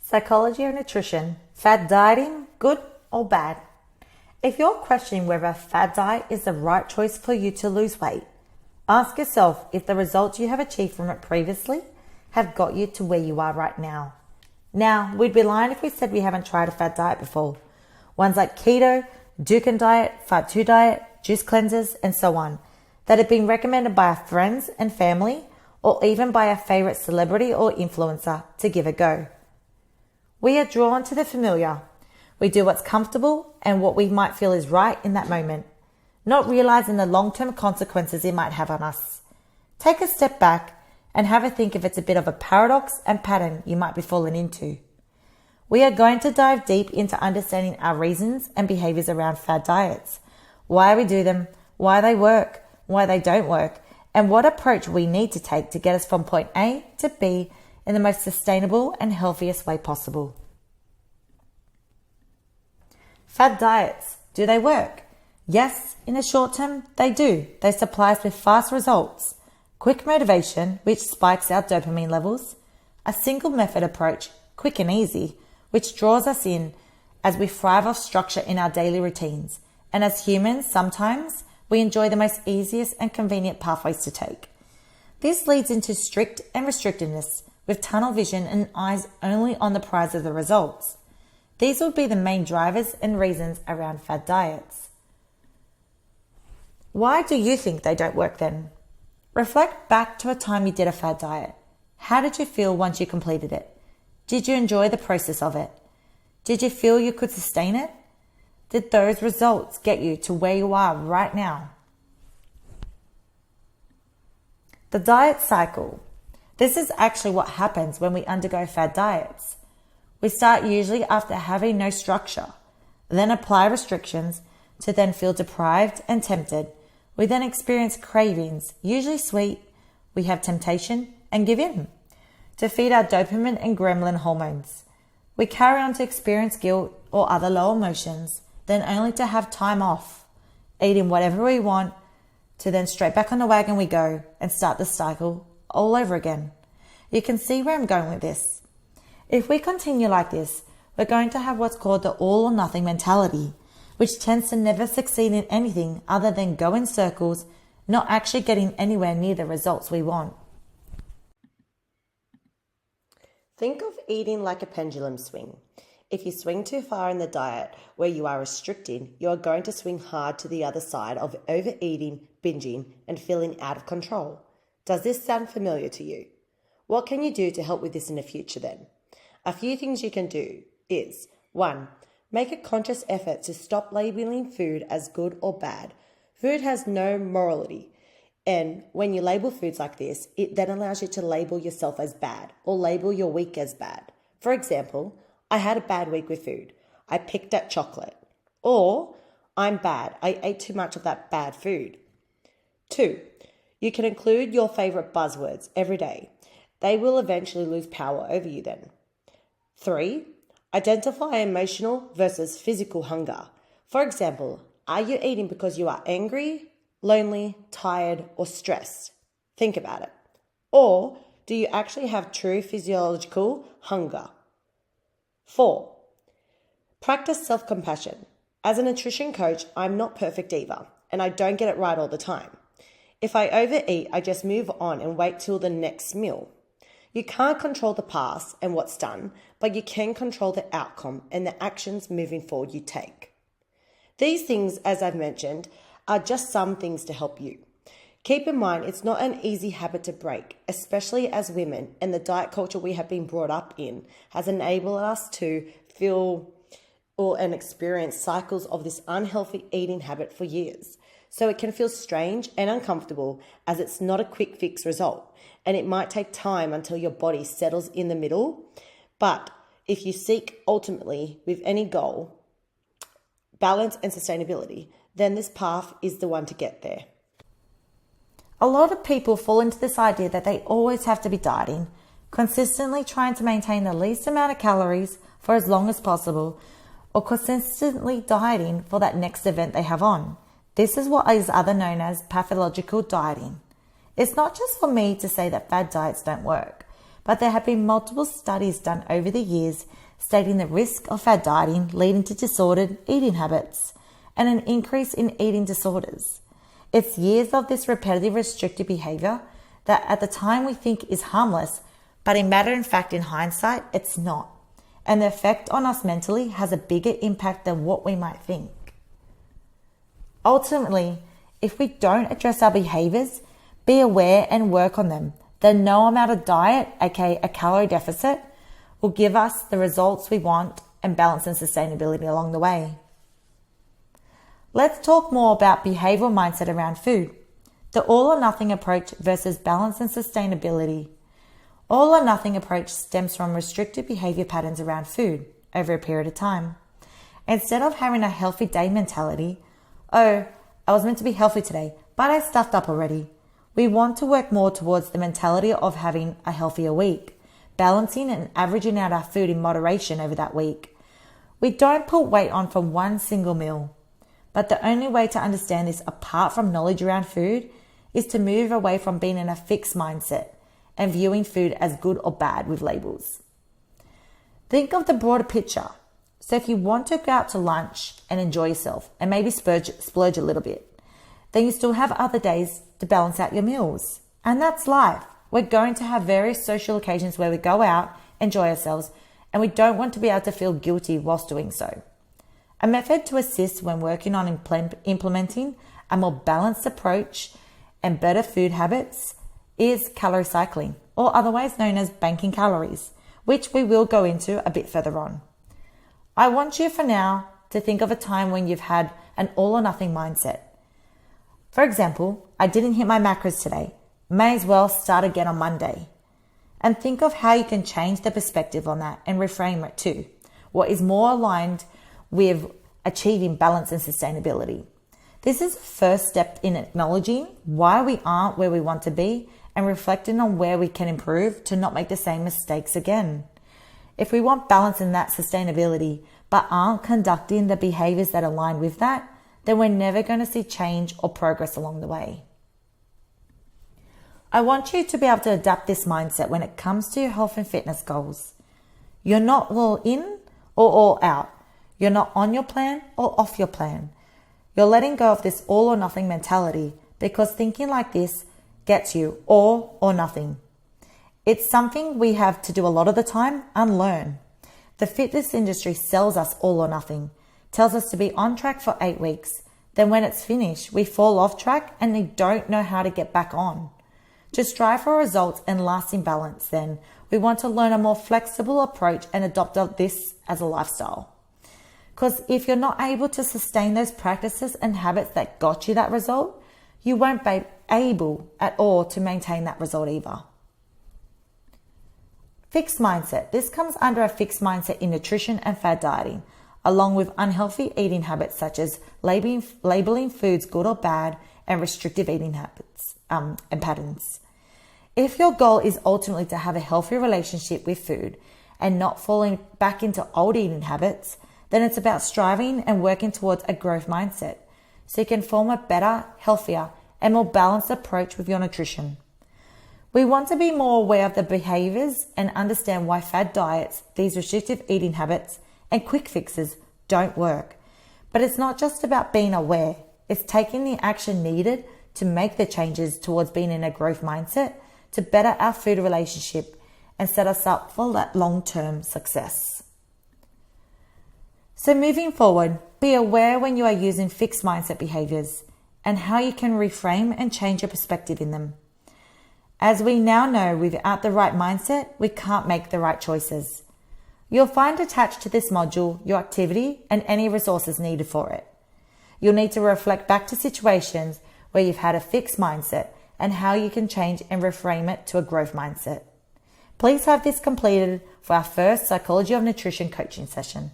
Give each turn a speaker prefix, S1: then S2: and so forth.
S1: Psychology or nutrition, fad dieting, good or bad? If you're questioning whether a fad diet is the right choice for you to lose weight, ask yourself if the results you have achieved from it previously have got you to where you are right now. Now, we'd be lying if we said we haven't tried a fad diet before. Ones like keto, Dukan diet, Fat2 diet, juice cleansers, and so on, that have been recommended by our friends and family, or even by a favorite celebrity or influencer to give a go. We are drawn to the familiar. We do what's comfortable and what we might feel is right in that moment, not realizing the long-term consequences it might have on us. Take a step back and have a think if it's a bit of a paradox and pattern you might be falling into. We are going to dive deep into understanding our reasons and behaviors around fad diets, why we do them, why they work, why they don't work, and what approach we need to take to get us from point A to B in the most sustainable and healthiest way possible. Fad diets, do they work? Yes, in the short term, they do. They supply us with fast results, quick motivation, which spikes our dopamine levels, a single method approach, quick and easy, which draws us in as we thrive off structure in our daily routines. And as humans, sometimes we enjoy the most easiest and convenient pathways to take. This leads into strict and restrictiveness, with tunnel vision and eyes only on the prize of the results. These will be the main drivers and reasons around fad diets. Why do you think they don't work then? Reflect back to a time you did a fad diet. How did you feel once you completed it? Did you enjoy the process of it? Did you feel you could sustain it? Did those results get you to where you are right now? The diet cycle. This is actually what happens when we undergo fad diets. We start usually after having no structure, then apply restrictions to then feel deprived and tempted. We then experience cravings, usually sweet. We have temptation and give in to feed our dopamine and gremlin hormones. We carry on to experience guilt or other low emotions, then only to have time off, eating whatever we want, to then straight back on the wagon we go and start the cycle all over again. You can see where I'm going with this. If we continue like this, we're going to have what's called the all or nothing mentality, which tends to never succeed in anything other than go in circles, not actually getting anywhere near the results we want.
S2: Think of eating like a pendulum swing. If you swing too far in the diet where you are restricting, you are going to swing hard to the other side of overeating, binging, and feeling out of control. Does this sound familiar to you? What can you do to help with this in the future then? A few things you can do is 1. Make a conscious effort to stop labeling food as good or bad. Food has no morality. And when you label foods like this, it then allows you to label yourself as bad or label your week as bad. For example, I had a bad week with food. I picked at chocolate. Or, I'm bad. I ate too much of that bad food. 2. You can include your favorite buzzwords every day. They will eventually lose power over you then. 3. Identify emotional versus physical hunger. For example, are you eating because you are angry, lonely, tired, or stressed? Think about it. Or do you actually have true physiological hunger? 4. Practice self-compassion. As a nutrition coach, I'm not perfect either, and I don't get it right all the time. If I overeat, I just move on and wait till the next meal. You can't control the past and what's done, but you can control the outcome and the actions moving forward you take. These things, as I've mentioned, are just some things to help you. Keep in mind, it's not an easy habit to break, especially as women, and the diet culture we have been brought up in has enabled us to feel and experience cycles of this unhealthy eating habit for years. So it can feel strange and uncomfortable as it's not a quick fix result, and it might take time until your body settles in the middle. But if you seek ultimately with any goal, balance and sustainability, then this path is the one to get there.
S1: A lot of people fall into this idea that they always have to be dieting, consistently trying to maintain the least amount of calories for as long as possible, or consistently dieting for that next event they have on. This is what is other known as pathological dieting. It's not just for me to say that fad diets don't work, but there have been multiple studies done over the years stating the risk of fad dieting leading to disordered eating habits and an increase in eating disorders. It's years of this repetitive restrictive behavior that at the time we think is harmless, but in matter of fact, in hindsight, it's not. And the effect on us mentally has a bigger impact than what we might think. Ultimately, if we don't address our behaviors, be aware and work on them, then no amount of diet, aka a calorie deficit, will give us the results we want and balance and sustainability along the way. Let's talk more about behavioral mindset around food. The all or nothing approach versus balance and sustainability. All or nothing approach stems from restrictive behavior patterns around food over a period of time. Instead of having a healthy day mentality, oh, I was meant to be healthy today, but I stuffed up already. We want to work more towards the mentality of having a healthier week, balancing and averaging out our food in moderation over that week. We don't put weight on from one single meal, but the only way to understand this apart from knowledge around food is to move away from being in a fixed mindset and viewing food as good or bad with labels. Think of the broader picture. So if you want to go out to lunch and enjoy yourself and maybe splurge a little bit, then you still have other days to balance out your meals. And that's life. We're going to have various social occasions where we go out, enjoy ourselves, and we don't want to be able to feel guilty whilst doing so. A method to assist when working on implementing a more balanced approach and better food habits is calorie cycling, or otherwise known as banking calories, which we will go into a bit further on. I want you for now to think of a time when you've had an all or nothing mindset. For example, I didn't hit my macros today. May as well start again on Monday. And think of how you can change the perspective on that and reframe it to what is more aligned with achieving balance and sustainability. This is the first step in acknowledging why we aren't where we want to be and reflecting on where we can improve to not make the same mistakes again. If we want balance in that sustainability, but aren't conducting the behaviors that align with that, then we're never going to see change or progress along the way. I want you to be able to adapt this mindset when it comes to your health and fitness goals. You're not all in or all out. You're not on your plan or off your plan. You're letting go of this all or nothing mentality because thinking like this gets you all or nothing. It's something we have to do a lot of the time unlearn. The fitness industry sells us all or nothing, tells us to be on track for 8 weeks. Then when it's finished, we fall off track and we don't know how to get back on. To strive for results and lasting balance, then, we want to learn a more flexible approach and adopt this as a lifestyle. Because if you're not able to sustain those practices and habits that got you that result, you won't be able at all to maintain that result either. Fixed mindset. This comes under a fixed mindset in nutrition and fad dieting, along with unhealthy eating habits such as labeling foods good or bad and restrictive eating habits and patterns. If your goal is ultimately to have a healthy relationship with food and not falling back into old eating habits, then it's about striving and working towards a growth mindset so you can form a better, healthier, and more balanced approach with your nutrition. We want to be more aware of the behaviors and understand why fad diets, these restrictive eating habits, and quick fixes don't work. But it's not just about being aware, it's taking the action needed to make the changes towards being in a growth mindset to better our food relationship and set us up for that long-term success. So moving forward, be aware when you are using fixed mindset behaviors and how you can reframe and change your perspective in them. As we now know, without the right mindset, we can't make the right choices. You'll find attached to this module your activity and any resources needed for it. You'll need to reflect back to situations where you've had a fixed mindset and how you can change and reframe it to a growth mindset. Please have this completed for our first Psychology of Nutrition coaching session.